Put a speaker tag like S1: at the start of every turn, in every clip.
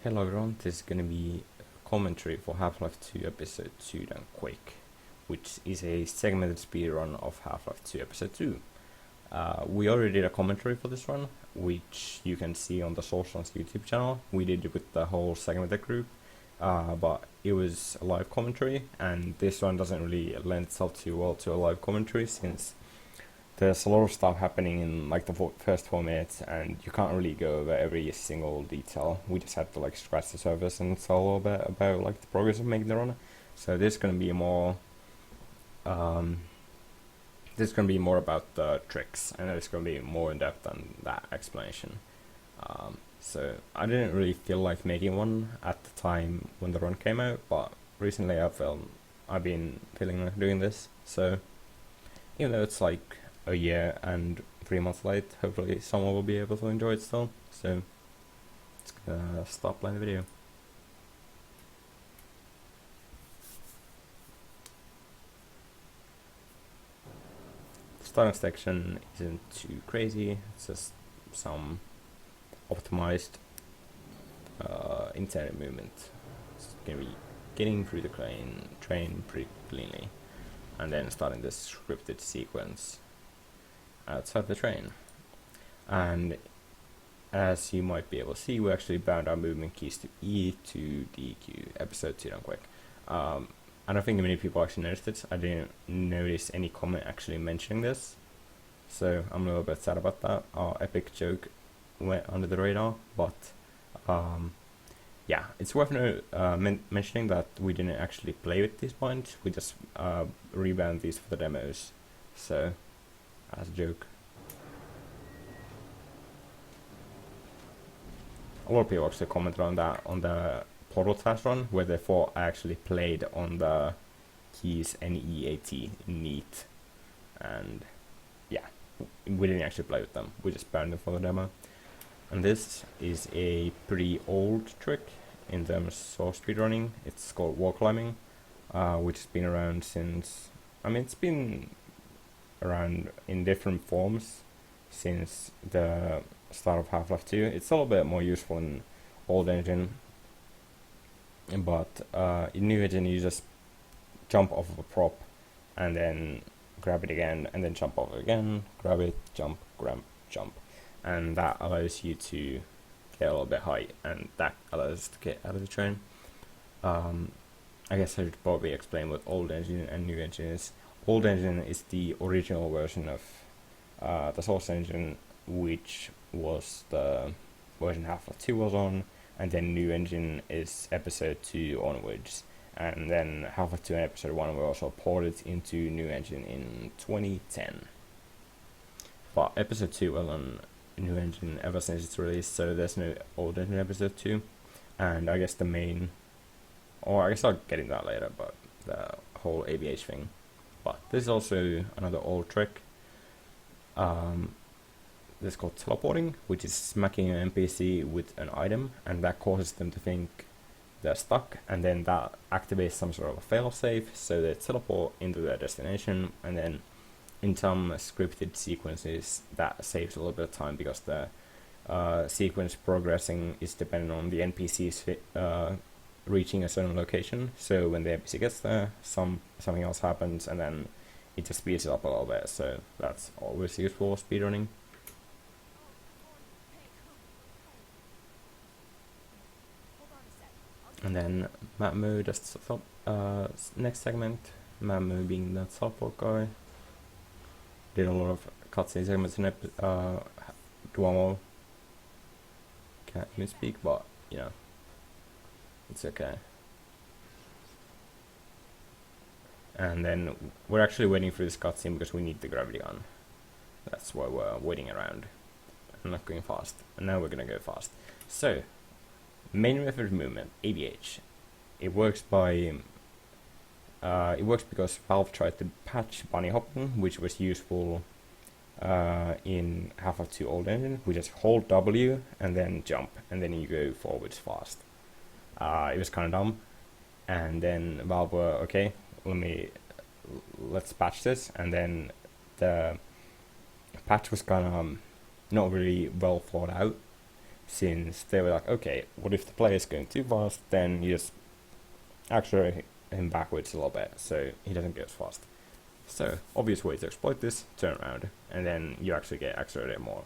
S1: Hello everyone, this is gonna be a commentary for Half-Life 2 Episode 2 Done Quick, which is a segmented speedrun of Half-Life 2 Episode 2. We already did a commentary for this one, which you can see on the Source's YouTube channel. We did it with the whole segmented group, but it was a live commentary, and this one doesn't really lend itself too well to a live commentary since there's a lot of stuff happening in like the first 4 minutes, and you can't really go over every single detail. We just had to like scratch the surface and tell a little bit about like the progress of making the run. So this is gonna be more about the tricks, and it's gonna be more in depth than that explanation. So I didn't really feel like making one at the time when the run came out, but recently I've been feeling like doing this. So even though it's like a year and 3 months late, hopefully someone will be able to enjoy it still. So let's start playing the video. The starting section isn't too crazy, it's just some optimized interior movement. It's gonna be getting through the train pretty cleanly, and then starting this scripted sequence outside the train. And as you might be able to see, we actually bound our movement keys to EP2DQ, episode 2 Done Quick. I don't think many people actually noticed it. I didn't notice any comment actually mentioning this, so I'm a little bit sad about that. Our epic joke went under the radar, but yeah, it's worth mentioning that we didn't actually play with these points. We just rebound these for the demos, so as a joke. A lot of people actually commented on that on the Portal test run, where they thought I actually played on the keys NEAT, neat, and yeah, we didn't actually play with them, we just bound them for the demo. And this is a pretty old trick in terms of speedrunning. It's called wall climbing, which has been around since, it's been around in different forms since the start of Half-Life 2. It's a little bit more useful in old engine, but in new engine you just jump off of a prop and then grab it again, and then jump off it again, grab it, jump, grab, jump, and that allows you to get a little bit high, and that allows us to get out of the train. I guess I should probably explain what old engine and new engine is. Old engine is the original version of the source engine, which was the version Half-Life 2 was on, and then new engine is episode 2 onwards, and then Half-Life 2 and episode 1 were also ported into new engine in 2010. But episode 2 was on new engine ever since its release, so there's no old engine episode 2, and I guess I'll get into that later, but the whole ABH thing. But this is also another old trick. This is called teleporting, which is smacking an NPC with an item, and that causes them to think they're stuck, and then that activates some sort of a failsafe, so they teleport into their destination, and then in some scripted sequences that saves a little bit of time because the sequence progressing is dependent on the NPCs reaching a certain location. So when the NPC gets there, something else happens, and then it just speeds it up a little bit. So that's always useful for speedrunning. And then map mode, that's the next segment. Map mode being the teleport guy. Did a lot of cutscene segments in Duomo. Can't even speak, but it's okay. And then we're actually waiting for this cutscene because we need the gravity gun. That's why we're waiting around. I'm not going fast, and now we're gonna go fast. So, main method of movement, ABH. It works because Valve tried to patch bunny hopping, which was useful in Half-Life 2 old engine. We just hold W and then jump, and then you go forwards fast. It was kind of dumb, and then Valve were okay. Let's patch this, and then the patch was kind of not really well thought out, since they were like, okay, what if the player is going too fast, then you just accelerate him backwards a little bit so he doesn't go as fast. So, obvious way to exploit this, turn around, and then you actually get accelerated more.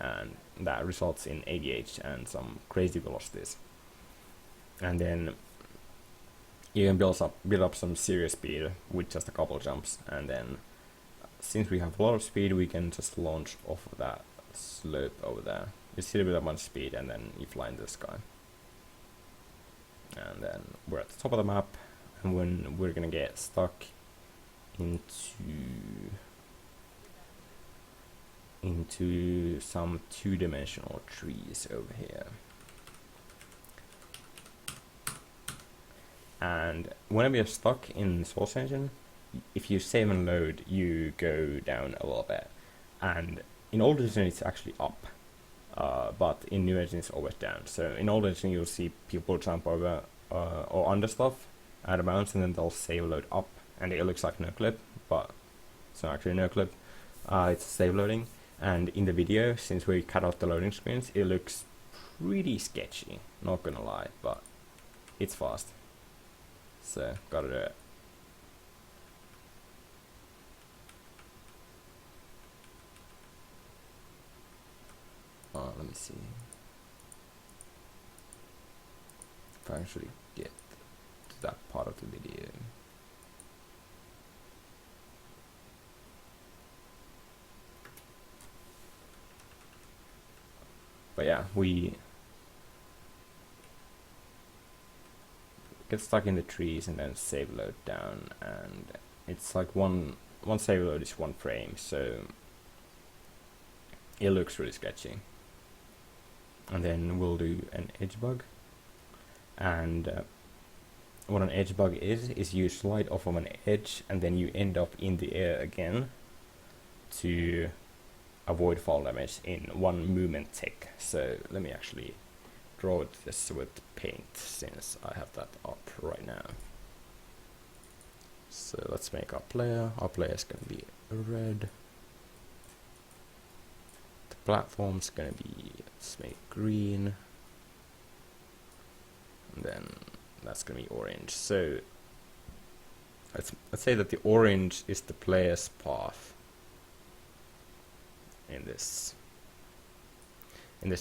S1: And that results in ADH and some crazy velocities. And then you can build up some serious speed with just a couple jumps, and then since we have a lot of speed, we can just launch off of that slope over there. You see a bit of much speed, and then you fly in the sky. And then we're at the top of the map, and when we're gonna get stuck into some two-dimensional trees over here. And whenever you're stuck in Source Engine, if you save and load, you go down a little bit. And in old engine it's actually up, but in new engine it's always down. So in old engine you'll see people jump over or under stuff out of bounds, and then they'll save load up, and it looks like no clip, but it's not actually no clip. It's save loading, and in the video, since we cut out the loading screens, it looks pretty sketchy, not gonna lie, but it's fast. So, gotta do it. Let me see if I actually get to that part of the video. But yeah, we get stuck in the trees and then save load down, and it's like one save load is 1 frame, so it looks really sketchy. And then we'll do an edge bug, and what an edge bug is you slide off of an edge and then you end up in the air again to avoid fall damage in 1 movement tick. So let me actually draw this with paint, since I have that up right now. So let's make our player. Our player is going to be red. The platform's going to be, let's make green. And then that's going to be orange. So let's say that the orange is the player's path in this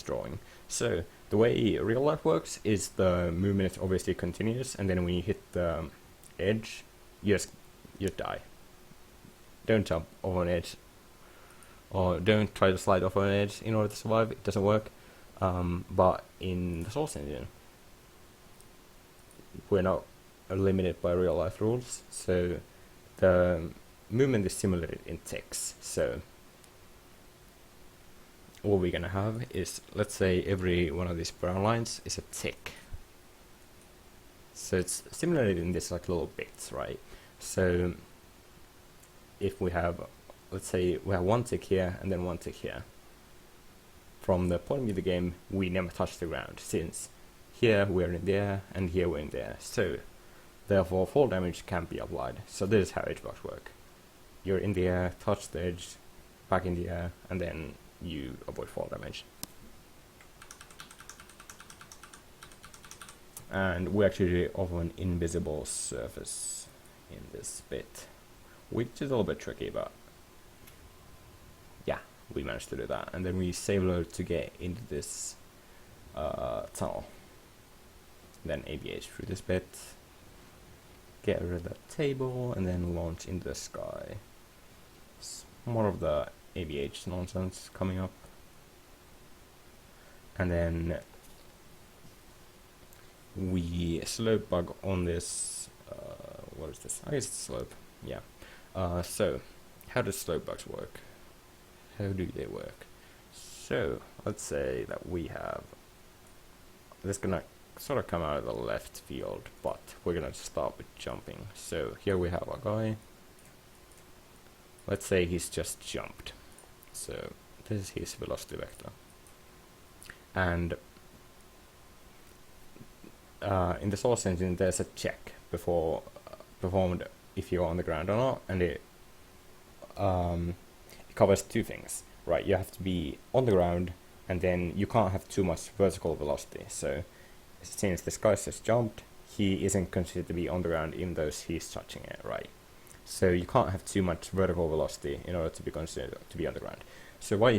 S1: drawing. So the way real life works is the movement is obviously continuous, and then when you hit the edge, you die. Don't jump off an edge, or don't try to slide off an edge in order to survive. It doesn't work. But in the Source Engine, we're not limited by real life rules, so the movement is simulated in ticks. So what we're gonna have is, let's say every one of these brown lines is a tick. So it's simulated in this like little bits, right? So if we have, let's say we have 1 tick here and then 1 tick here. From the point of view of the game, we never touch the ground, since here we're in the air and here we're in the air. So therefore fall damage can't be applied. So this is how edge bugs work. You're in the air, touch the edge, back in the air, and then you avoid fall damage. And we actually offer an invisible surface in this bit, which is a little bit tricky, but yeah, we managed to do that. And then we save load to get into this tunnel, then ABH through this bit, get rid of that table, and then launch into the sky. It's more of the ABH nonsense coming up. And then we slope bug on this, what is this? I guess it's slope, yeah. So, how does slope bugs work? How do they work? So, let's say that we have, this is gonna sort of come out of the left field, but we're gonna start with jumping. So, here we have a guy. Let's say he's just jumped. So, this is his velocity vector. And in the Source Engine, there's a check performed if you're on the ground or not, and it covers 2 things, right? You have to be on the ground and then you can't have too much vertical velocity. So since this guy just jumped, he isn't considered to be on the ground even though he's touching it, right? So you can't have too much vertical velocity in order to be considered to be on the ground. So why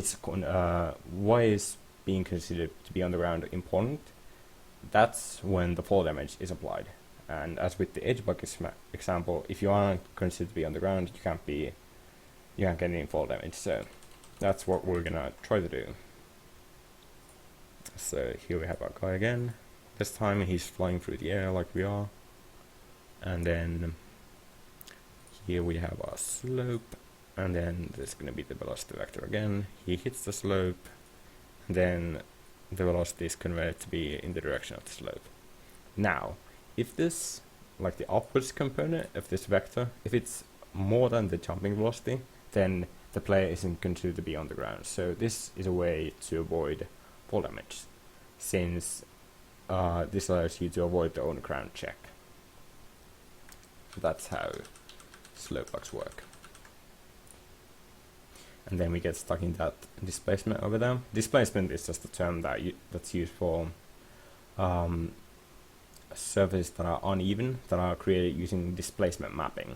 S1: is being considered to be on the ground important? That's when the fall damage is applied. And as with the edge bug example, if you aren't considered to be on the ground, you can't get any fall damage. So that's what we're gonna try to do. So here we have our guy again. This time he's flying through the air like we are. And then here we have our slope. And then there's gonna be the velocity vector again. He hits the slope. And then the velocity is converted to be in the direction of the slope. Now, if this, like the upwards component of this vector, if it's more than the jumping velocity, then the player isn't considered to be on the ground. So this is a way to avoid fall damage, since this allows you to avoid the on ground check. So that's how slope bugs work. And then we get stuck in that displacement over there. Displacement is just a term that's used for surfaces that are uneven, that are created using displacement mapping.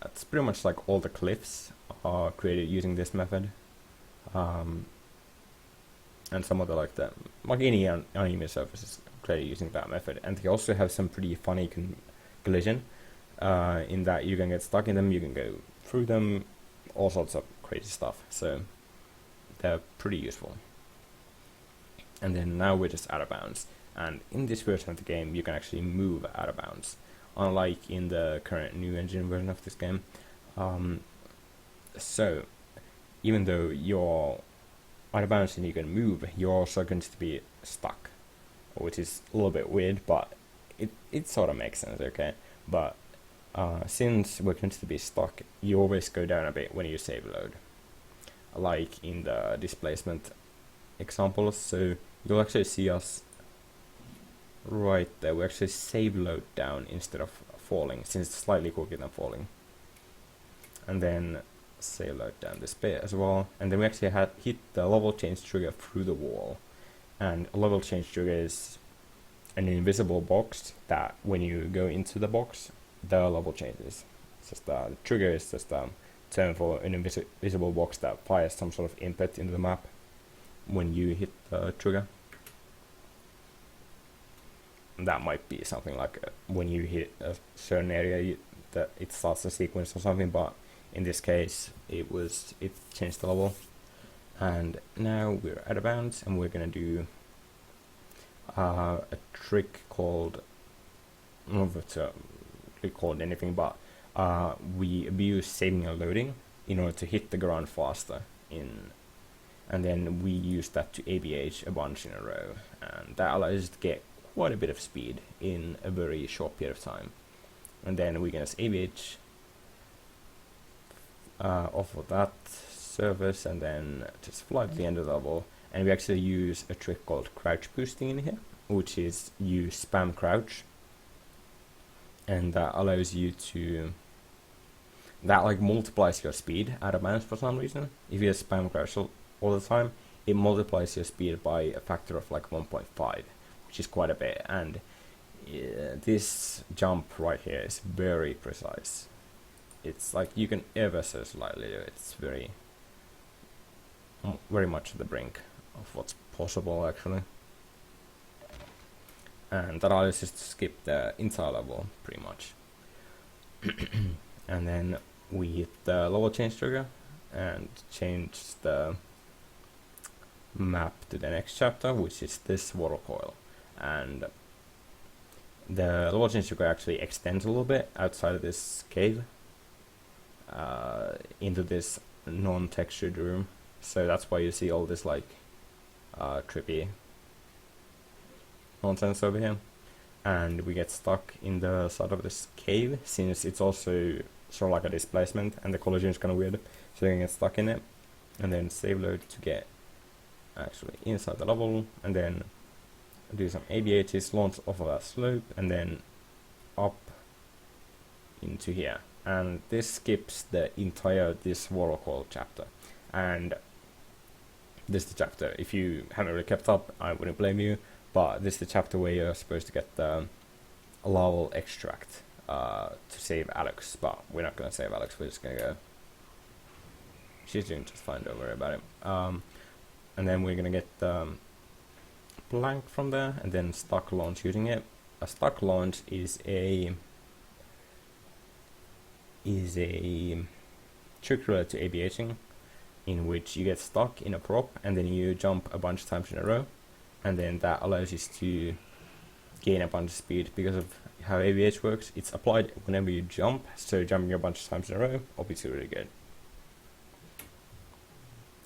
S1: It's pretty much like all the cliffs are created using this method, and some of the any uneven surfaces created using that method. And they also have some pretty funny collision, in that you can get stuck in them, you can go through them, all sorts of crazy stuff. So they're pretty useful. And then now we're just out of bounds. And in this version of the game, you can actually move out of bounds, unlike in the current new engine version of this game. So even though you're out of bounds and you can move, you're also going to be stuck, which is a little bit weird, but it sort of makes sense, okay? But since we're going to be stuck, you always go down a bit when you save load, like in the displacement examples. So you'll actually see us right there. We actually save load down instead of falling, since it's slightly quicker than falling. And then save load down this bit as well. And then we actually hit the level change trigger through the wall. And a level change trigger is an invisible box that when you go into the box, the level changes. It's just the trigger is just a term for an invisible box that fires some sort of input into the map when you hit the trigger. That might be something like when you hit a certain area that it starts a sequence or something, but in this case it changed the level. And now we're out of bounds, and we're gonna do a trick called, I don't know if it's called anything, but we abuse saving and loading in order to hit the ground faster, and then we use that to ABH a bunch in a row, and that allows us to get quite a bit of speed in a very short period of time. And then we can just ABH off of that surface and then just fly to the end of the level. And we actually use a trick called crouch boosting in here, which is you spam crouch, and that allows you to, that multiplies your speed out of bounds for some reason. If you spam crouch all the time, it multiplies your speed by a factor of 1.5, which is quite a bit. And this jump right here is very precise. It's you can ever so slightly do it. It's very much at the brink of what's possible actually. And that allows us to skip the entire level pretty much. And then we hit the level change trigger and change the map to the next chapter, which is this water coil. And the level change trigger actually extends a little bit outside of this cave into this non-textured room. So that's why you see all this trippy nonsense over here. And we get stuck in the side of this cave, since it's also sort of like a displacement and the collision is kind of weird, so you can get stuck in it. And then save load to get actually inside the level, and then do some ABHs, launch off of that slope, and then up into here. And this skips the entire this waterfall chapter. And this is the chapter. If you haven't really kept up, I wouldn't blame you, but this is the chapter where you're supposed to get the lowell extract to save Alex, but we're not going to save Alex, we're just going to go. She's doing just fine, don't worry about it. And then we're going to get the blank from there, and then stuck launch using it. A stuck launch is a trick related to aviating, in which you get stuck in a prop and then you jump a bunch of times in a row, and then that allows you to gain a bunch of speed. Because of how AVH works, it's applied whenever you jump, so jumping a bunch of times in a row, obviously really good.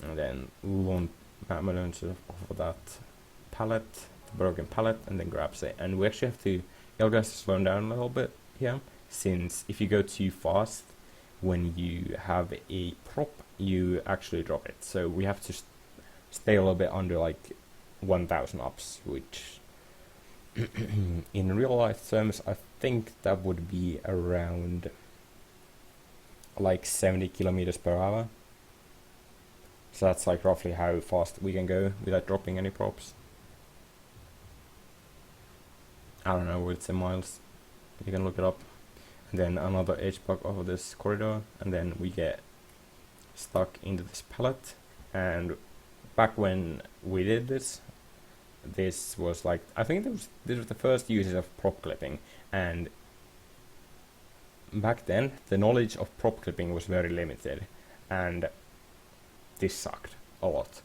S1: And then Matt launches off of that pallet, the broken pallet, and then grabs it. And we actually have to, you're going to slow down a little bit here, since if you go too fast when you have a prop, you actually drop it. So we have to stay a little bit under like 1000 ups, which in real life terms, I think that would be around like 70 kilometers per hour. So that's like roughly how fast we can go without dropping any props. I don't know, it's in miles. You can look it up. And then another edge block over this corridor, and then we get stuck into this pallet. And back when we did this was like, I think this was the first uses of prop clipping, and back then the knowledge of prop clipping was very limited, and this sucked a lot.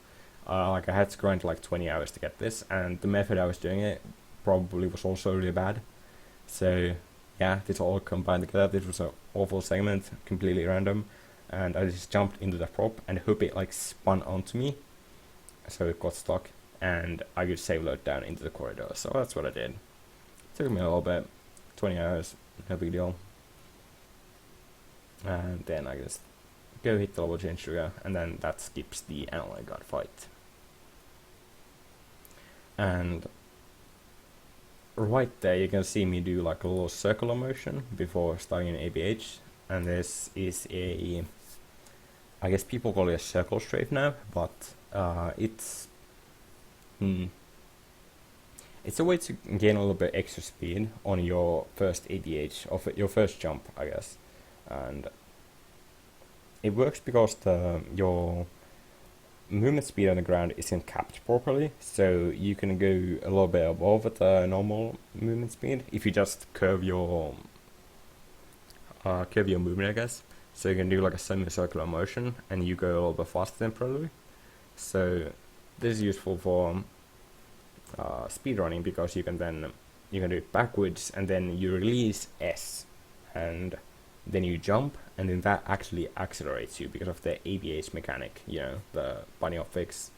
S1: Like I had to grind like 20 hours to get this, and the method I was doing it probably was also really bad. So yeah, this all combined together. This was an awful segment, completely random, and I just jumped into the prop and hope it like spun onto me, so it got stuck, and I could save load down into the corridor. So that's what I did. It took me a little bit, 20 hours, no big deal. And then I just go hit the level change trigger, and then that skips the analog guard fight. And right there you can see me do like a little circular motion before starting an ABH, and this is a, I guess people call it a circle strafe now, but it's a way to gain a little bit extra speed on your first ABH, or your first jump, I guess. And it works because your movement speed on the ground isn't capped properly, so you can go a little bit above the normal movement speed if you just curve your movement, I guess. So you can do like a semicircular motion, and you go a little bit faster than probably. So this is useful for speed running, because you can do it backwards, and then you release S, and then you jump, and then that actually accelerates you because of the ABH mechanic, you know, the bunny hop fix.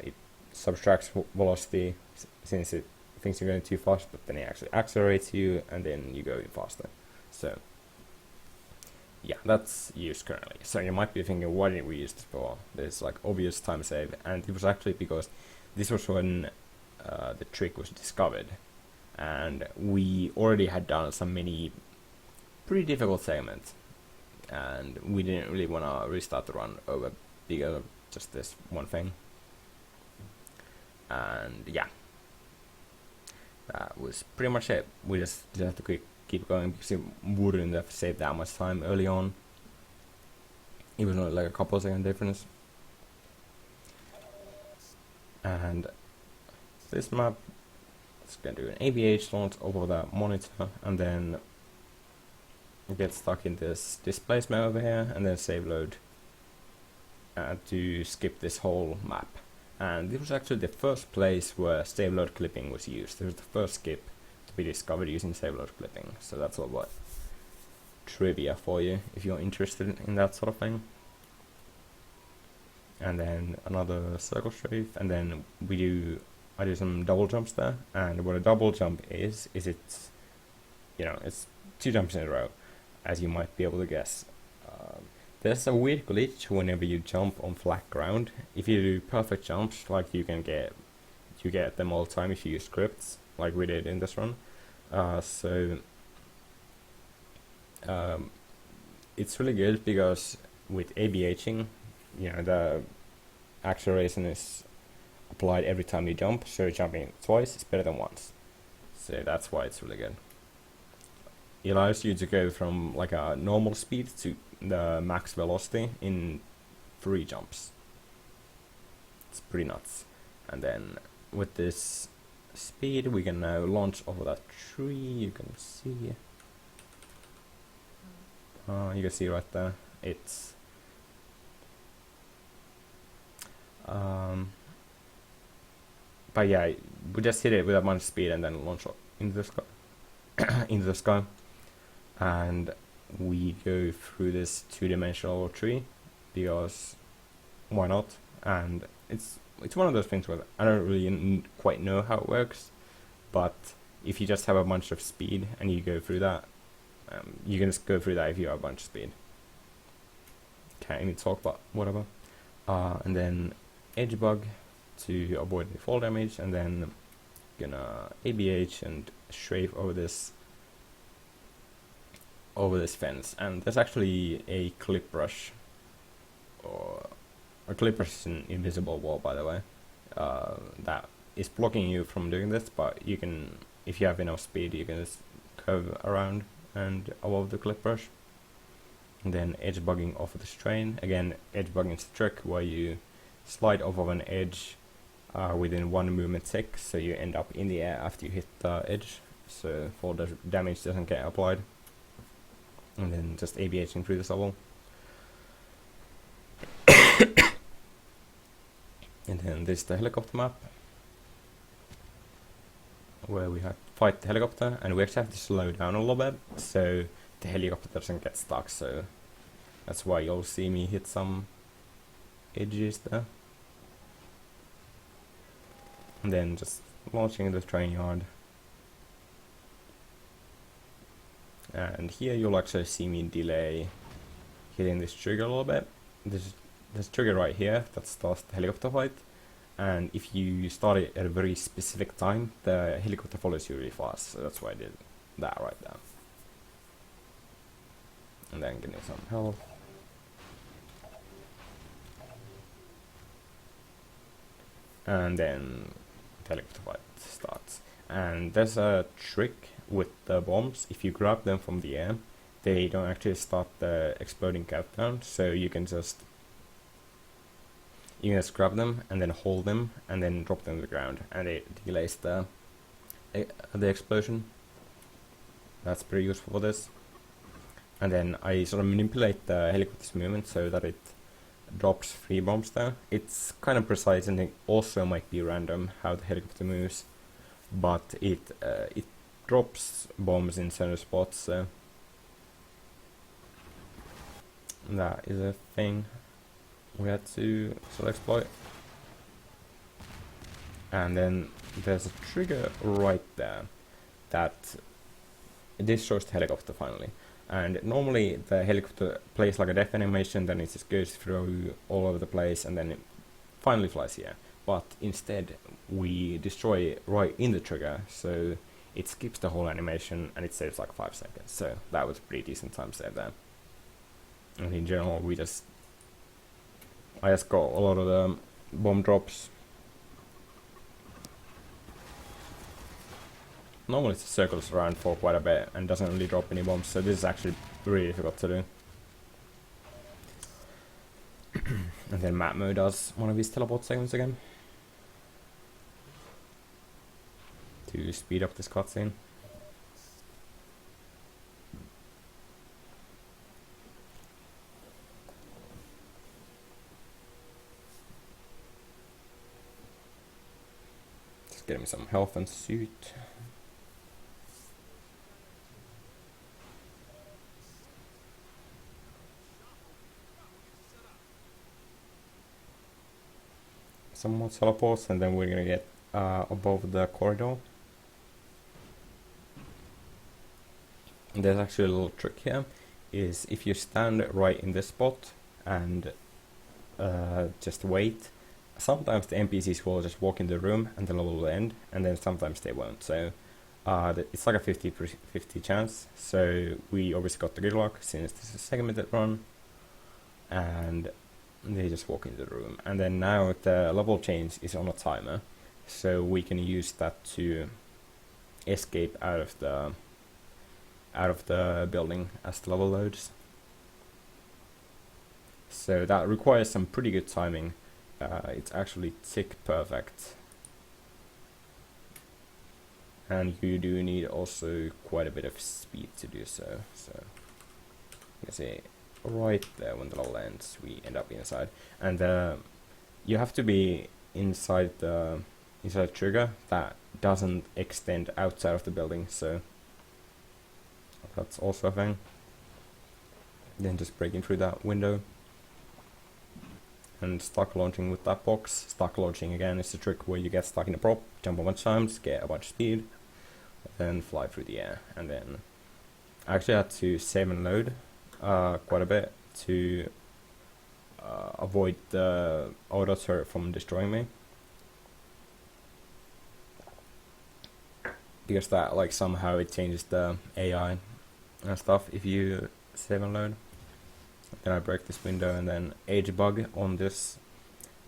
S1: It subtracts velocity since it thinks you're going too fast, but then it actually accelerates you, and then you go faster. So yeah, that's used currently. So you might be thinking, why didn't we use this before? There's like obvious time save, and it was actually because this was when the trick was discovered, and we already had done some many pretty difficult segments, and we didn't really want to restart the run over because of just this one thing. And yeah, that was pretty much it. We just have to keep going, because it wouldn't have saved that much time early on. It was only like a couple of second difference. And this map is going to do an ABH launch over the monitor, and then get stuck in this displacement over here, and then save load to skip this whole map. And this was actually the first place where save load clipping was used. This was the first skip to be discovered using save load clipping. So that's all about trivia for you if you're interested in that sort of thing. And then another circle strafe, and then I do some double jumps there. And what a double jump is it's, you know, it's 2 jumps in a row, as you might be able to guess. There's a weird glitch whenever you jump on flat ground. If you do perfect jumps, like you get them all the time if you use scripts, like we did in this run. It's really good, because with ABHing, you know, acceleration is applied every time you jump, so jumping twice is better than once. So that's why it's really good. It allows you to go from like a normal speed to the max velocity in 3 jumps. It's pretty nuts. And then with this speed we can now launch over that tree. You can see right there. It's but yeah, we just hit it with a bunch of speed and then launch into the sky. Into the sky, and we go through this 2-dimensional tree because why not? And it's one of those things where I don't really quite know how it works, but if you just have a bunch of speed and you go through that, you can just go through that if you have a bunch of speed. Can't even talk about whatever. And then edge bug to avoid the fall damage, and then gonna ABH and strafe over this fence. And there's actually a clip brush, or a clip brush is an invisible wall, by the way, that is blocking you from doing this, but you can, if you have enough speed, you can just curve around and above the clip brush. And then edge bugging off of this train. Again, edge bugging is a trick where you slide off of an edge within 1 movement tick, so you end up in the air after you hit the edge, so fall damage doesn't get applied. And then just ABHing through this level. And then this is the helicopter map, where we have to fight the helicopter, and we actually have to slow down a little bit so the helicopter doesn't get stuck, so that's why you'll see me hit some edges there. And then just launching the train yard. And here you'll actually see me delay hitting this trigger a little bit. This trigger right here that starts the helicopter fight, and if you start it at a very specific time, the helicopter follows you really fast, so that's why I did that right there. And then getting some health. And then the helicopter fight starts. And there's a trick with the bombs. If you grab them from the air, they don't actually start the exploding countdown, so you can just grab them and then hold them and then drop them to the ground, and it delays the explosion. That's pretty useful for this. And then I sort of manipulate the helicopter's movement so that it drops 3 bombs there. It's kind of precise, and it also might be random how the helicopter moves, but it drops bombs in certain spots, so that is a thing we had to sort of exploit. And then there's a trigger right there that destroys the helicopter finally. And normally the helicopter plays like a death animation, then it just goes through all over the place and then it finally flies here. But instead we destroy it right in the trigger, so it skips the whole animation and it saves like 5 seconds. So that was a pretty decent time save there. And in general I just got a lot of the bomb drops. Normally it circles around for quite a bit and doesn't really drop any bombs, so this is actually really difficult to do. And then Matmo does one of his teleport segments again to speed up this cutscene. Just getting me some health and suit. Some more teleports, and then we're gonna get above the corridor. And there's actually a little trick here, is if you stand right in this spot and just wait, sometimes the NPCs will just walk in the room and the level will end, and then sometimes they won't. So it's like a 50-50 chance. So we obviously got the gridlock since this is a segmented run, and they just walk into the room. And then now the level change is on a timer, so we can use that to escape out of the building as the level loads. So that requires some pretty good timing. It's actually tick perfect, and you do need also quite a bit of speed to do so. So you can see right there when the level ends, we end up inside, and you have to be inside the trigger that doesn't extend outside of the building. So that's also a thing. Then just breaking through that window. And stuck launching with that box. Stuck launching again is the trick where you get stuck in a prop, jump a bunch of times, get a bunch of speed, then fly through the air. And then I actually had to save and load quite a bit to avoid the auto turret from destroying me, because that like somehow it changes the AI and stuff if you save and load. Then I break this window, and then age bug on this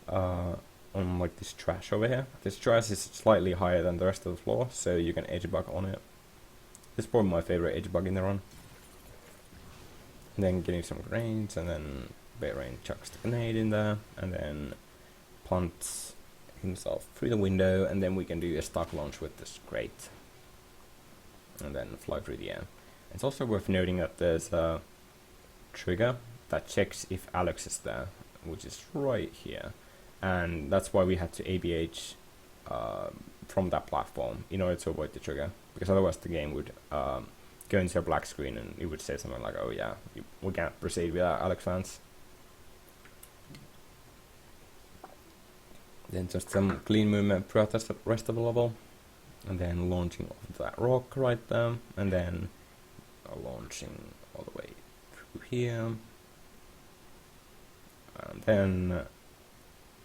S1: on like this trash over here. This trash is slightly higher than the rest of the floor, so you can age bug on it. This is probably my favorite age bug in the run. And then getting some grenades, and then Bayrain chucks the grenade in there, and then punts himself through the window, and then we can do a stock launch with this crate, and then fly through the air. It's also worth noting that there's a trigger that checks if Alex is there, which is right here, and that's why we had to ABH from that platform in order to avoid the trigger, because otherwise the game would go into a black screen and it would say something like, oh yeah, we can't proceed without Alex fans. Then just some clean movement throughout the rest of the level, and then launching off that rock right there, and then launching all the way through here, and then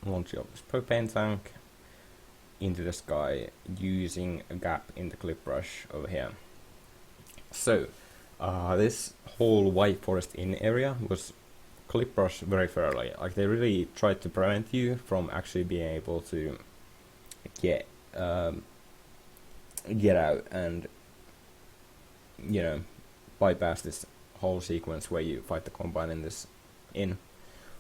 S1: launching off this propane tank into the sky using a gap in the clip brush over here. So this whole White Forest Inn area was clip brush very thoroughly. Like they really tried to prevent you from actually being able to get out and, you know, bypass this whole sequence where you fight the Combine in this inn.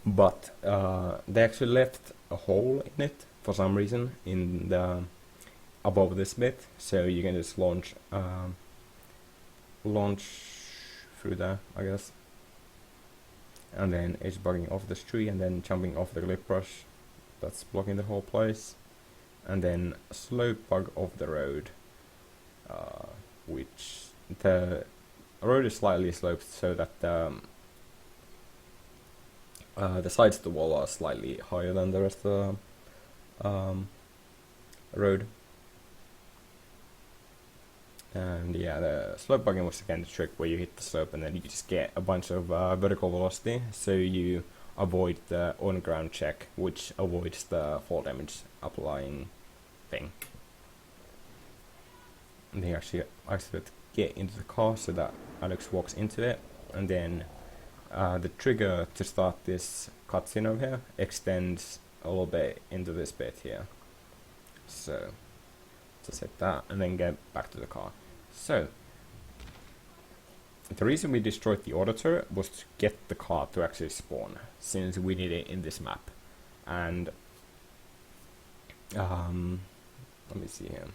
S1: But they actually left a hole in it for some reason in the above this bit, so you can just launch through there, I guess, and then edge bugging off this tree, and then jumping off the clip brush that's blocking the whole place, and then slope bug off the road, which the road is slightly sloped so that the sides of the wall are slightly higher than the rest of the road. And yeah, the slope bugging was again the trick where you hit the slope and then you just get a bunch of vertical velocity, so you avoid the on-ground check, which avoids the fall damage applying thing. And then you actually get into the car so that Alex walks into it, and then the trigger to start this cutscene over here extends a little bit into this bit here. So just hit that and then get back to the car. So the reason we destroyed the auto turret was to get the car to actually spawn, since we need it in this map. And let me see here.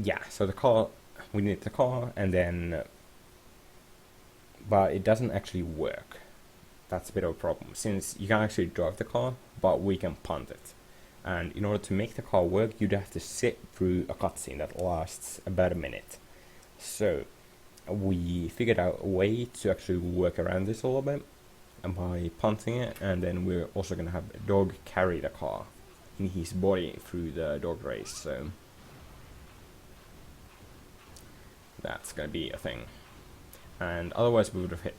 S1: Yeah, so the car, we need the car, and then but it doesn't actually work. That's a bit of a problem, since you can actually drive the car, but we can punt it. And in order to make the car work, you'd have to sit through a cutscene that lasts about a minute. So we figured out a way to actually work around this a little bit by punting it, and then we're also going to have a dog carry the car in his body through the dog race. So that's going to be a thing. And otherwise we would have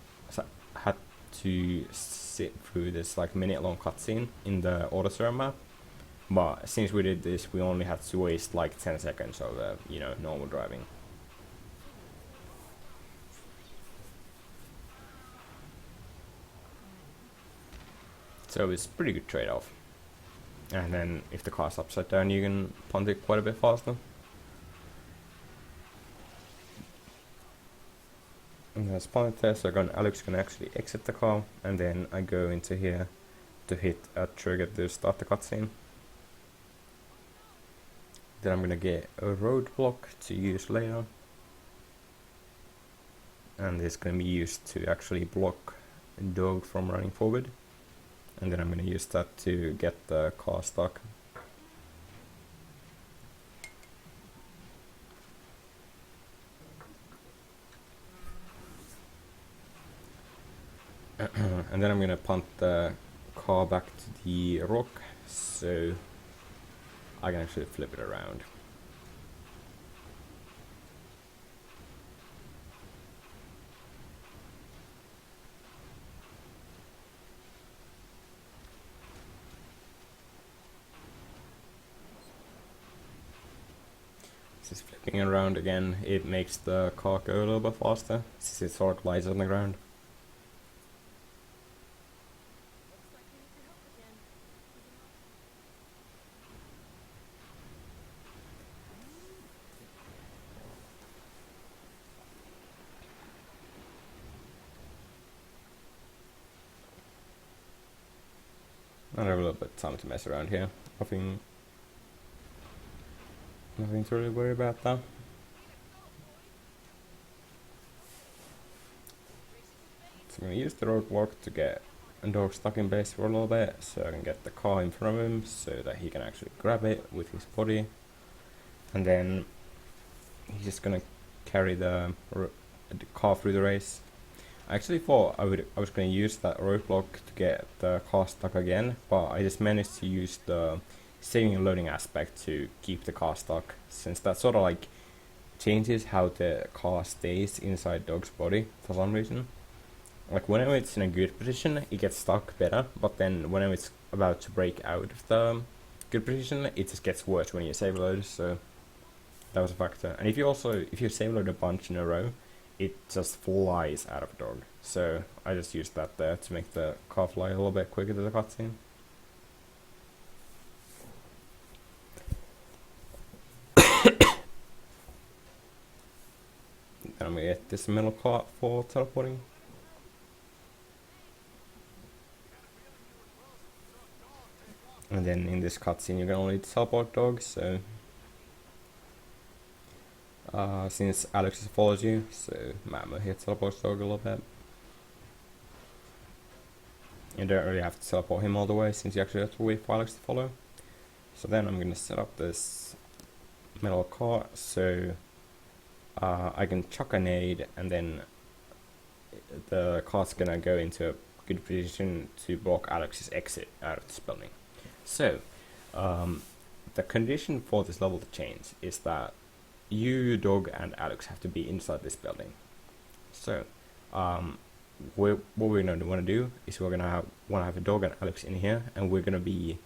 S1: had to sit through this like minute-long cutscene in the auto map. But since we did this, we only had to waste like 10 seconds of normal driving. So it's pretty good trade-off. And then if the car's upside down, you can punt it quite a bit faster. And that's punt there, so Alex can actually exit the car, and then I go into here to hit a trigger to start the cutscene. Then I'm gonna get a roadblock to use later, and it's gonna be used to actually block a dog from running forward, and then I'm gonna use that to get the car stuck. And then I'm gonna punt the car back to the rock so I can actually flip it around. Since flipping it around again, it makes the car go a little bit faster since it sort of lies on the ground. I have a little bit of time to mess around here. Nothing to really worry about though. So I'm going to use the roadblock to get a dog stuck in base for a little bit, so I can get the car in front of him so that he can actually grab it with his body. And then he's just going to carry the car through the race. I actually thought I was going to use that roadblock to get the car stuck again, but I just managed to use the saving and loading aspect to keep the car stuck, since that sort of like changes how the car stays inside dog's body for some reason. Like whenever it's in a good position, it gets stuck better, but then whenever it's about to break out of the good position, it just gets worse when you save load. So that was a factor. And if you save load a bunch in a row, it just flies out of a dog. So I just used that there to make the car fly a little bit quicker to the cutscene. Then I'm gonna get this middle cart for teleporting. And then in this cutscene, you're gonna need to teleport dogs. So since Alex follows you, so Mama here teleports dog a little bit. You don't really have to teleport him all the way, since you actually have to wait for Alex to follow. So then I'm gonna set up this metal cart so I can chuck a nade, and then the cart's gonna go into a good position to block Alex's exit out of this building. So the condition for this level to change is that you, dog, and Alex have to be inside this building. So what we're gonna want to do is we're gonna want to have a dog and Alex in here, and we're gonna be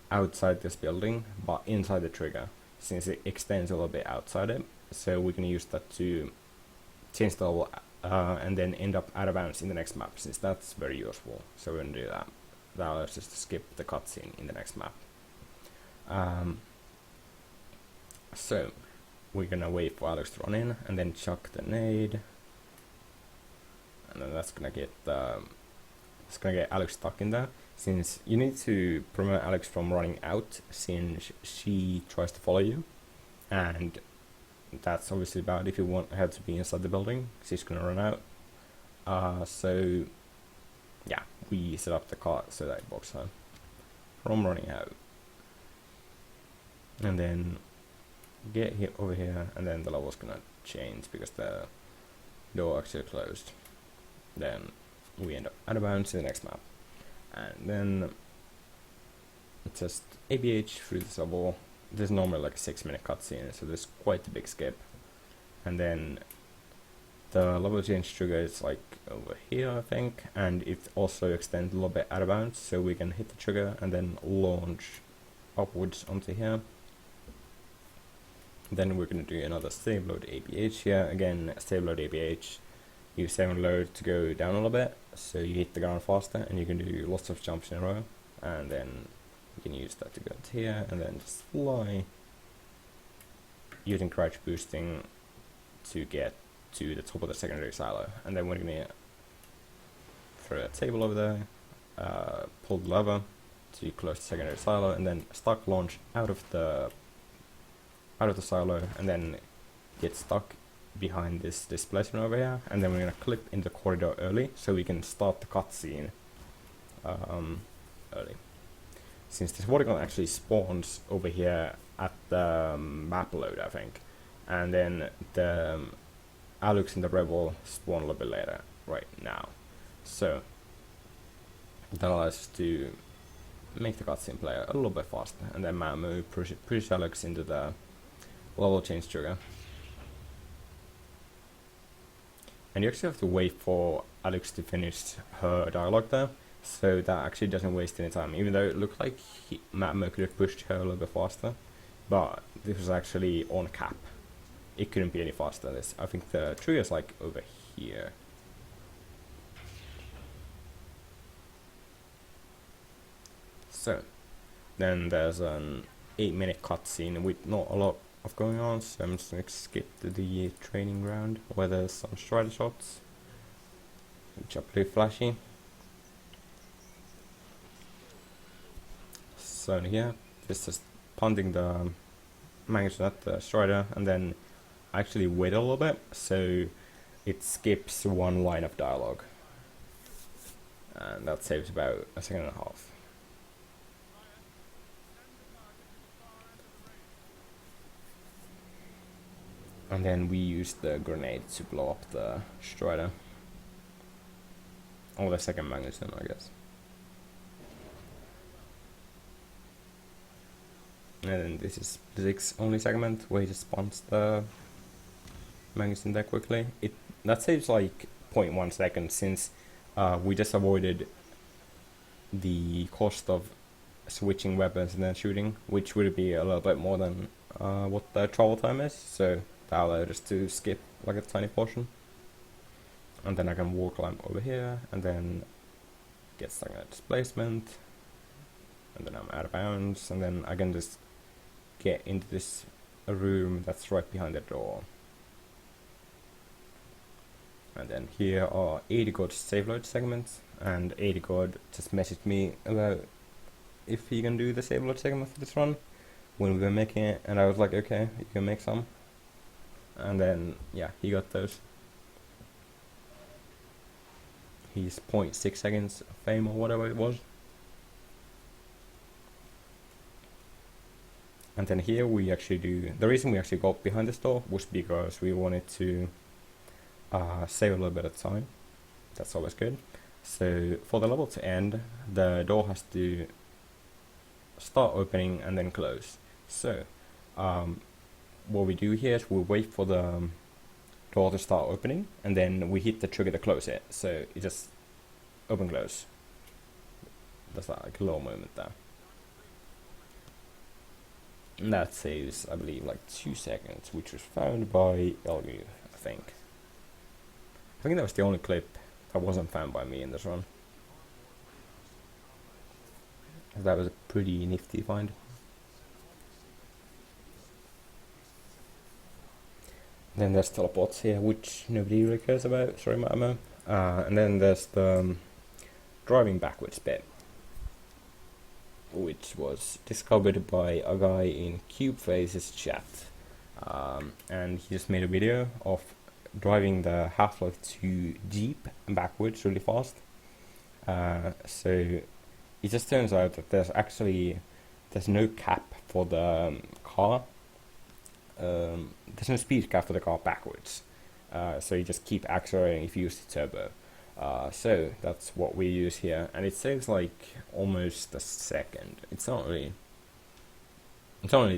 S1: outside this building but inside the trigger, since it extends a little bit outside it. So we're gonna use that to change the level and then end up out of bounds in the next map, since that's very useful. So we're gonna do that. That allows us to skip the cutscene in the next map. So we're gonna wait for Alex to run in and then chuck the nade, and then that's gonna get Alex stuck in there, since you need to prevent Alex from running out, since she tries to follow you, and that's obviously bad if you want her to be inside the building. She's gonna run out. So yeah, we set up the cart so that it blocks her from running out. And then get here over here, and then the level's gonna change because the door actually closed. Then we end up out of bounds in the next map, and then it's just ABH through this level. There's normally like a 6-minute cutscene, so there's quite a big skip. And then the level change trigger is like over here, I think, and it also extends a little bit out of bounds, so we can hit the trigger and then launch upwards onto here. Then we're going to do another save load ABH here. Again, save load ABH, you save and load to go down a little bit, so you hit the ground faster and you can do lots of jumps in a row. and then you can use that to go to here, and then just fly using crouch boosting to get to the top of the secondary silo. And then we're gonna throw a table over there, pull the lever to close the secondary silo, and then stock launch out of the silo, and then get stuck behind this displacement over here, and then we're gonna clip in the corridor early so we can start the cutscene early. Since this water gun actually spawns over here at the map load, I think, and then the Alux and the Rebel spawn a little bit later right now. So that allows us to make the cutscene play a little bit faster, and then lmao push Alux into the level change trigger. And you actually have to wait for Alux to finish her dialogue there, so that actually doesn't waste any time, even though it looked like lmao could have pushed her a little bit faster, but this was actually on cap. It couldn't be any faster than this. I think the trigger is like over here. So then there's an 8-minute cutscene with not a lot of going on, so I'm just gonna skip to the training ground where there's some strider shots, which are pretty flashy. So here, this is punting the magazine at the strider, and then I actually wait a little bit, so it skips one line of dialogue, and that saves about a second and a half. And then we use the grenade to blow up the strider, or the second magazine, I guess. And then this is Zig's only segment where he just spawns the magazine there quickly. That saves like 0.1 seconds, since we just avoided the cost of switching weapons and then shooting, which would be a little bit more than what the travel time is. So that allowed us to skip like a tiny portion. And then I can wall climb over here, and then get stuck in a displacement, and then I'm out of bounds, and then I can just get into this room that's right behind the door. And then here are 80 God save load segments, and 80 God just messaged me about if he can do the save load segment for this run when we were making it, and I was like, okay, you can make some. And then yeah, he got those. He's 0.6 seconds of fame or whatever it was. And then here we actually do, the reason we actually got behind this door was because we wanted to save a little bit of time. That's always good. So for the level to end, the door has to start opening and then close. So what we do here is we wait for the door to start opening, and then we hit the trigger to close it. So it just open close. That's like a little moment there. And that saves, I believe, like 2 seconds, which was found by LMU, I think. I think that was the only clip that wasn't found by me in this run. That was a pretty nifty find. Then there's teleports here, which nobody really cares about, sorry lmao. And then there's the driving backwards bit, which was discovered by a guy in CubePhase's chat. And he just made a video of driving the Half-Life 2 Jeep backwards really fast. So it just turns out that there's no cap for the car. There's no speed cap for the car backwards. So you just keep accelerating if you use the turbo. So that's what we use here, and it saves like almost a second. It's not really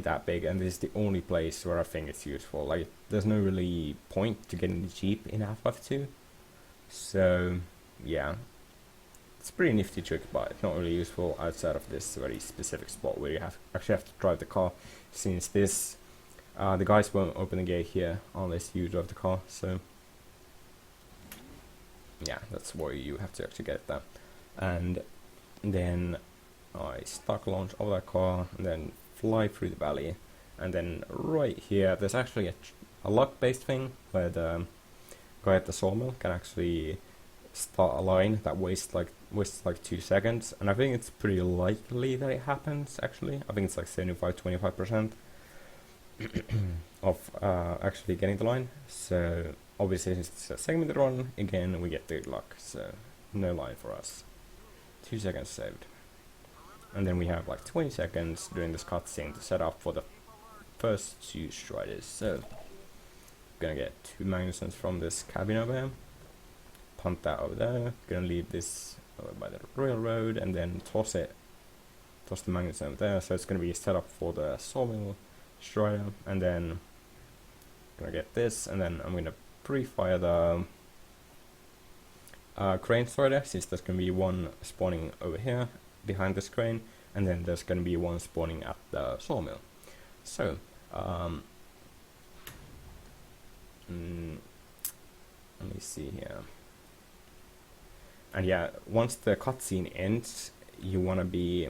S1: that big, and this is the only place where I think it's useful. Like, there's no really point to getting the Jeep in Half-Life 2. So yeah, it's a pretty nifty trick, but it's not really useful outside of this very specific spot where you actually have to drive the car, since this the guys won't open the gate here unless you drive the car. So yeah, that's where you have to actually get that. And then I stock launch of that car and then fly through the valley. And then right here, there's actually a luck-based thing where the guy at the sawmill can actually start a line that wastes like 2 seconds, and I think it's pretty likely that it happens. Actually, I think it's like 75-25% of actually getting the line. So obviously, since it's a segmented run, again we get good luck. So no line for us. 2 seconds saved, and then we have like 20 seconds during this cutscene to set up for the first 2 striders. So gonna get 2 magnuses from this cabin over here. Punt that over there. Gonna leave this over by the railroad and then toss the magnets over there. So it's gonna be set up for the sawmill strider, and then gonna get this, and then I'm gonna pre-fire the crane strider, since there's gonna be one spawning over here behind this crane, and then there's gonna be one spawning at the sawmill. So let me see here. And yeah, once the cutscene ends, you want to be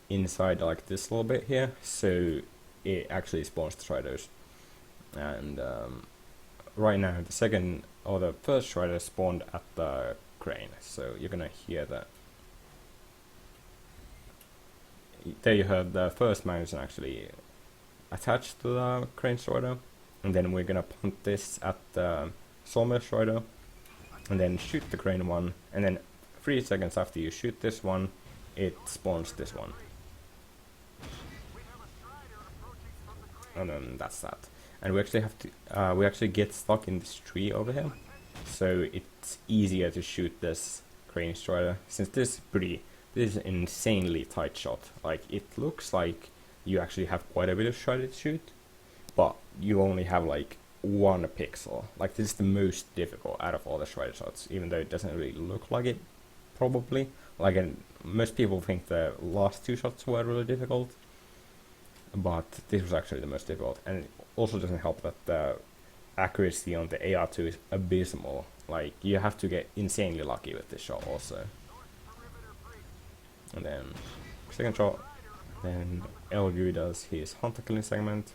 S1: inside like this little bit here, so it actually spawns the striders. And right now, the first strider spawned at the crane, so you're gonna hear that. There you heard the first magnet actually attached to the crane strider, and then we're gonna punt this at the sawmill strider, and then shoot the crane one, and then 3 seconds after you shoot this one, it spawns this one. And then that's that. And we actually have to, we actually get stuck in this tree over here, so it's easier to shoot this crane strider, since this is an insanely tight shot. Like, it looks like you actually have quite a bit of strider to shoot, but you only have like 1 pixel. Like, this is the most difficult out of all the strider shots, even though it doesn't really look like it, probably. Like, most people think the last 2 shots were really difficult, but this was actually the most difficult. And it also doesn't help that the accuracy on the AR2 is abysmal. Like, you have to get insanely lucky with this shot also. And then second shot, then LG does his hunter killing segment.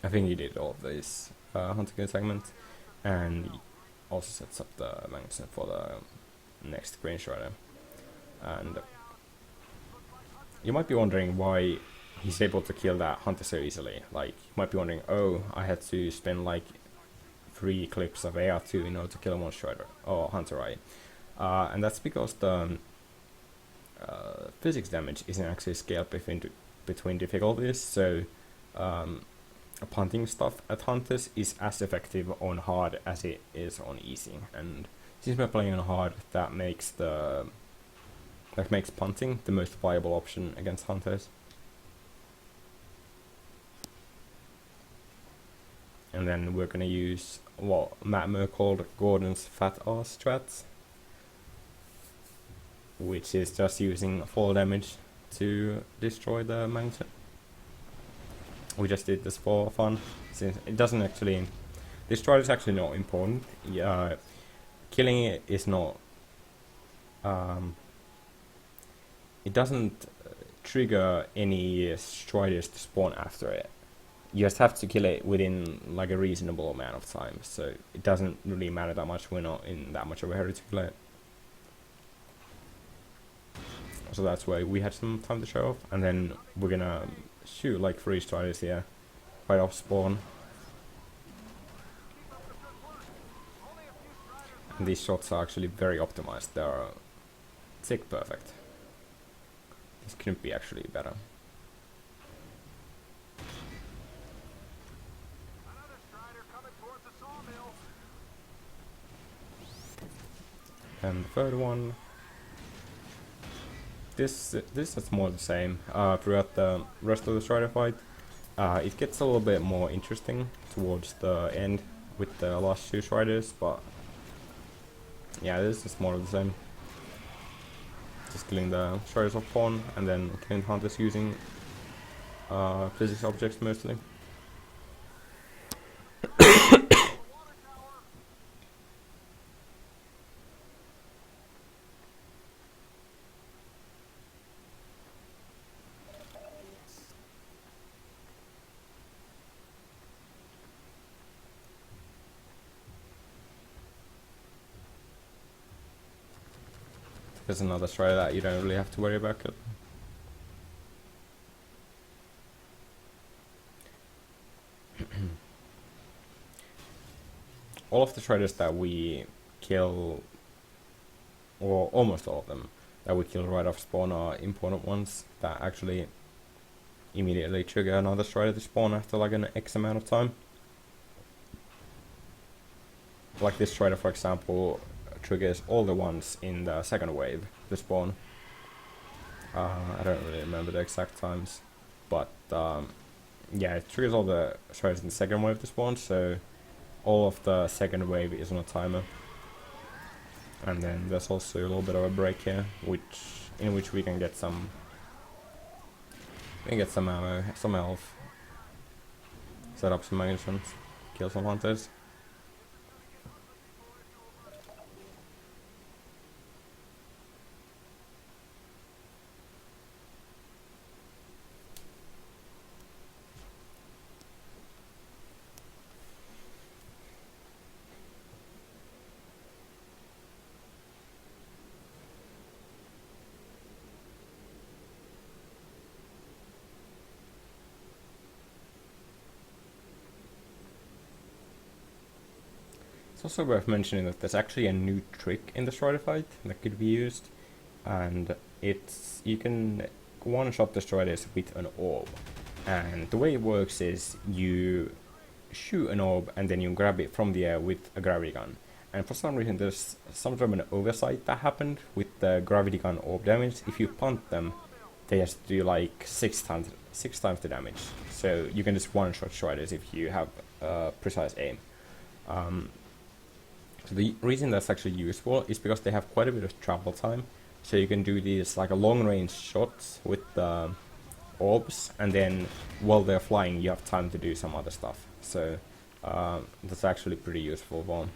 S1: I think he did all of these hunter killing segments, and he also sets up the magazine for the next crane strider. And you might be wondering why he's able to kill that hunter so easily. Like, you might be wondering, oh, I had to spend like 3 clips of AR2 in order to kill one strider or hunter, right? And that's because the physics damage isn't actually scaled between difficulties. So punting stuff at hunters is as effective on hard as it is on easy, and since we're playing on hard, that makes punting the most viable option against hunters. And then we're gonna use what Matmo called Gordon's fat ass strats, which is just using fall damage to destroy the magnet. We just did this for fun, since it doesn't actually, this strider is actually not important. Killing it is not, it doesn't trigger any striders to spawn after it. You just have to kill it within like a reasonable amount of time, so it doesn't really matter that much. We're not in that much of a hurry to kill it. So that's why we had some time to show off, and then we're gonna shoot like 3 striders here, right off spawn. And these shots are actually very optimized. They are tick perfect. This couldn't be actually better. And the third one, this is more the same throughout the rest of the strider fight. It gets a little bit more interesting towards the end with the last 2 striders, but yeah, this is more of the same. Just killing the striders of pawn, and then killing the hunters using physics objects mostly. There's another strider that you don't really have to worry about killing. All of the traders that we kill, or almost all of them that we kill right off spawn, are important ones that actually immediately trigger another strider to spawn after like an X amount of time. Like this strider, for example, triggers all the ones in the second wave to spawn. I don't really remember the exact times, but yeah, it triggers all the striders in the second wave to spawn, so all of the second wave is on a timer. And then there's also a little bit of a break here, in which we can get some ammo, some health, set up some munitions, kill some hunters. It's also worth mentioning that there's actually a new trick in the strider fight that could be used, and it's you can one-shot the striders with an orb. And the way it works is you shoot an orb and then you grab it from the air with a gravity gun. And for some reason there's some sort of an oversight that happened with the gravity gun orb damage. If you punt them, they just do like six times the damage. So you can just one-shot striders if you have precise aim. So the reason that's actually useful is because they have quite a bit of travel time. So you can do these like a long-range shots with the orbs, and then while they're flying you have time to do some other stuff. So that's actually pretty useful one.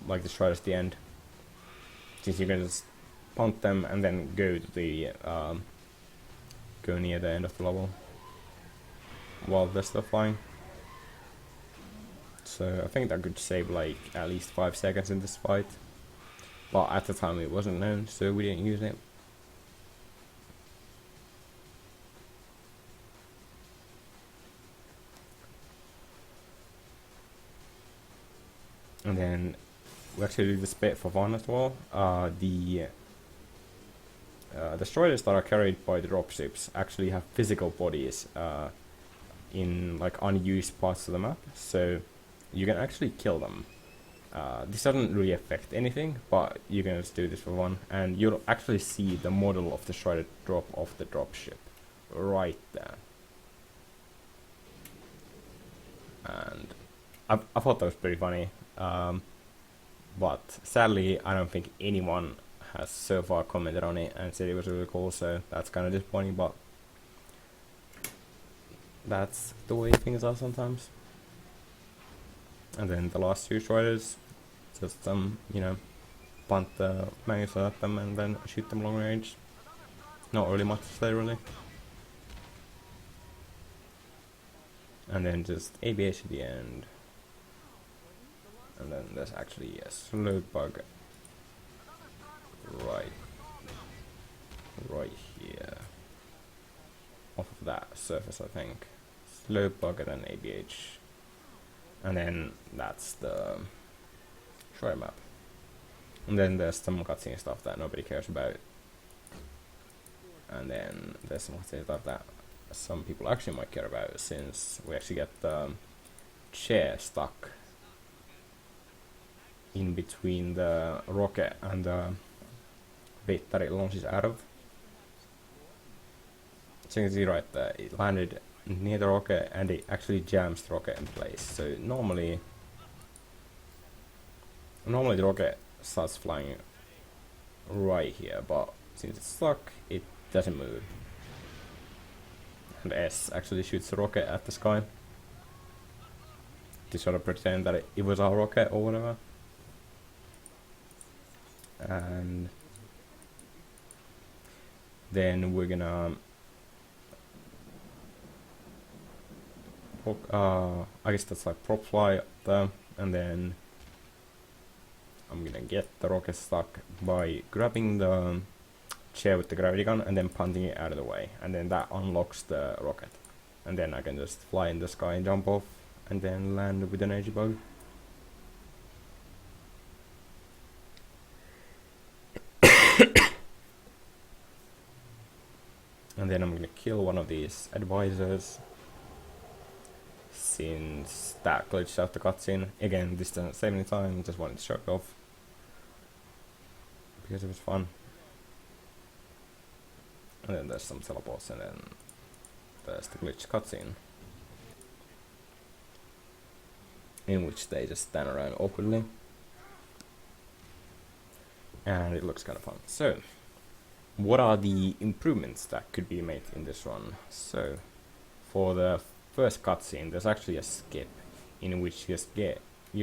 S1: Like the striders at the end, since you can just punt them and then go to the go near the end of the level while they're still flying. So I think that could save like at least 5 seconds in this fight, but at the time it wasn't known, so we didn't use it. And then we actually do this bit for fun as well. The destroyers that are carried by the dropships actually have physical bodies in like unused parts of the map, so you can actually kill them. This doesn't really affect anything, but you can just do this for fun, and you'll actually see the model of the strider drop off the dropship right there. And I thought that was pretty funny, but sadly I don't think anyone has so far commented on it and said it was really cool, so that's kind of disappointing, but that's the way things are sometimes. And then the last two striders, just you know, punt the magazine at them and then shoot them long range. Not really much to say really. And then just ABH at the end. And then there's actually a slow bug right here. Off of that surface, I think. Slow bug and then ABH. And then that's the Troy map. And then there's some cutscene stuff that nobody cares about. And then there's some cutscene stuff that some people actually might care about, since we actually get the chair stuck in between the rocket and the bit that it launches out of. So you can see right there, it landed near the rocket and it actually jams the rocket in place. So normally the rocket starts flying right here, but since it's stuck, it doesn't move. And S actually shoots the rocket at the sky to sort of pretend that it was our rocket or whatever. And then we're gonna I guess that's like prop fly up there, and then I'm gonna get the rocket stuck by grabbing the chair with the gravity gun and then punting it out of the way, and then that unlocks the rocket, and then I can just fly in the sky and jump off and then land with an energy bug. And then I'm gonna kill one of these advisors, since that glitched out the cutscene. Again, this doesn't save any time, just wanted to show it off because it was fun. And then there's some teleports, and then there's the glitch cutscene, in which they just stand around awkwardly, and it looks kind of fun. So, what are the improvements that could be made in this run? So, for the first cutscene, there's actually a skip in which you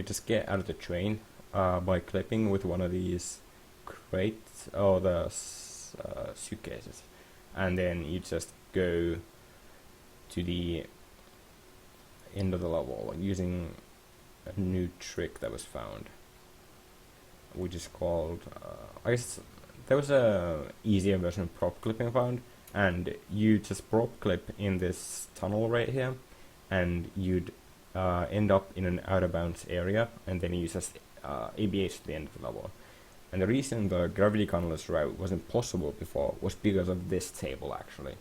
S1: just get out of the train by clipping with one of these crates or the suitcases, and then you just go to the end of the level using a new trick that was found, which is called I guess there was a easier version of prop clipping found, and you just prop clip in this tunnel right here, and you'd end up in an out of bounds area, and then you just ABH to the end of the level. And the reason the gravity gunless route wasn't possible before was because of this table, actually.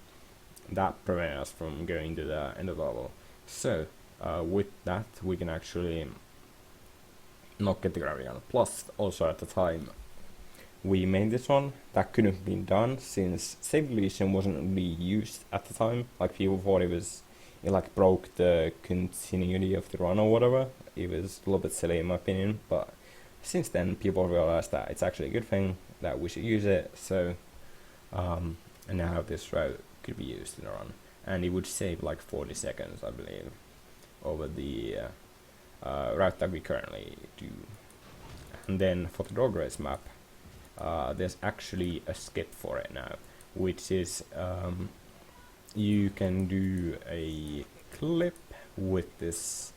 S1: That prevented us from going to the end of the level. So, with that, we can actually not get the gravity gun. Plus, also at the time we made this one, that couldn't have been done since save deletion wasn't really used at the time. Like, people thought it like broke the continuity of the run or whatever. It was a little bit silly in my opinion, but since then people realized that it's actually a good thing, that we should use it. So and now this route could be used in a run, and it would save like 40 seconds, I believe, over the route that we currently do. And then for the dog race map, there's actually a skip for it now, which is you can do a clip with this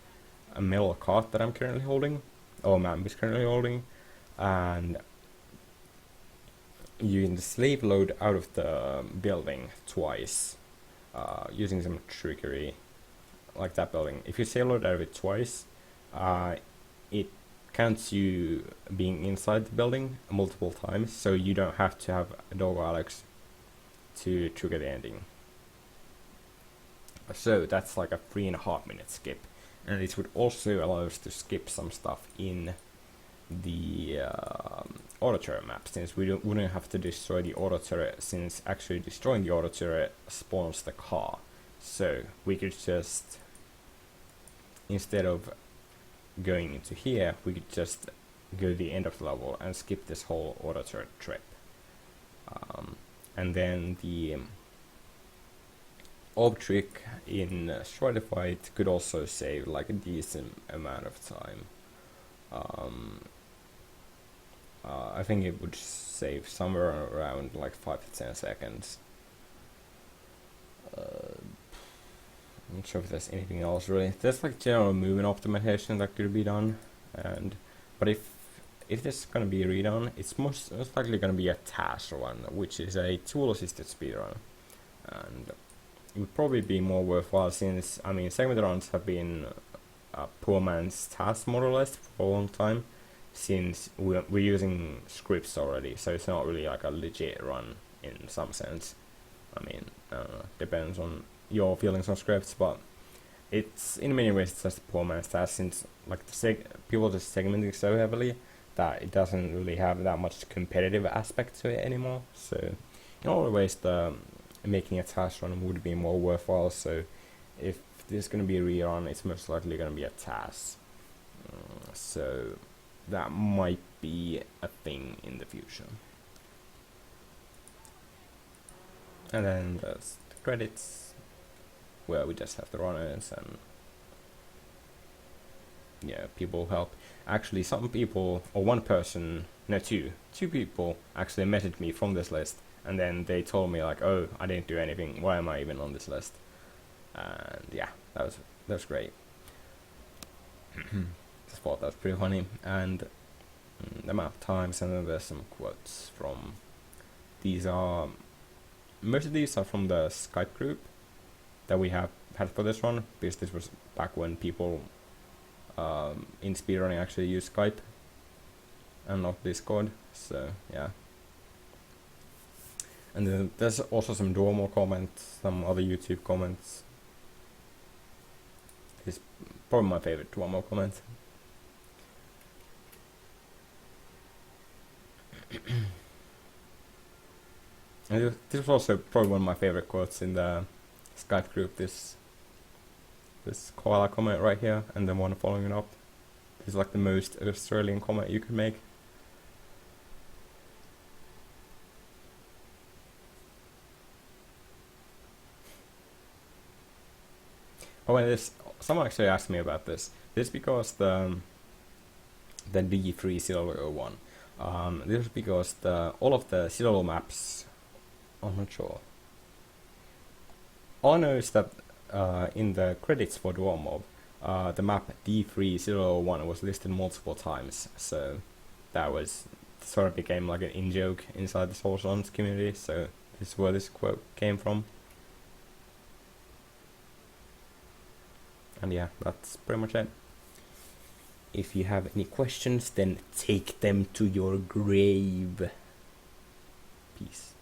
S1: metal cart that I'm currently holding, or Mam is currently holding, and you can slave load out of the building twice using some trickery like that building. If you slave load out of it twice, it counts you being inside the building multiple times, so you don't have to have a dog Alex to trigger the ending. So that's like a 3.5 minute skip, and it would also allow us to skip some stuff in the auto turret map, since we wouldn't have to destroy the auto turret, since actually destroying the auto turret spawns the car. So we could just, instead of going into here, we could just go to the end of the level and skip this whole auto turret trip. And then the orb trick in Strider Fight could also save like a decent amount of time. I think it would save somewhere around like 5 to 10 seconds. I'm not sure if there's anything else really. There's like general movement optimization that could be done, but if this is gonna be redone, it's most likely gonna be a task one, which is a tool-assisted speedrun, and it would probably be more worthwhile, since I mean segment runs have been a poor man's task more or less for a long time, since we're using scripts already, so it's not really like a legit run in some sense. I mean, depends on your feelings on scripts, but it's in many ways it's just a poor man's task, since like people just segmenting so heavily that it doesn't really have that much competitive aspect to it anymore. So in all the ways, the making a task run would be more worthwhile. So if there's going to be a rerun, it's most likely going to be a task. So that might be a thing in the future. And then there's the credits, where we just have the runners and yeah, people help. Actually, some people, or one person, no, two people actually messaged me from this list, and then they told me like, oh, I didn't do anything, why am I even on this list? And yeah, that was great. Just thought that was pretty funny. And the amount of times, and then there's some quotes from. These are most of these are from the Skype group that we have had for this one, because this was back when people in speedrunning actually used Skype and not Discord. So yeah. And then there's also some Duomo comments, some other YouTube comments. It's probably my favorite Duomo comment. And this was also probably one of my favorite quotes in the Skype group. This koala comment right here, and the one following it up. This is like the most Australian comment you could make. Oh, and someone actually asked me about this. This is because the D301. This is because all of the Citadel maps. I'm not sure. All I know is that in the credits for Duomo, the map D301 was listed multiple times, so that was sort of became like an in-joke inside the Soul Sons community. So this is where this quote came from. And yeah, that's pretty much it. If you have any questions, then take them to your grave. Peace.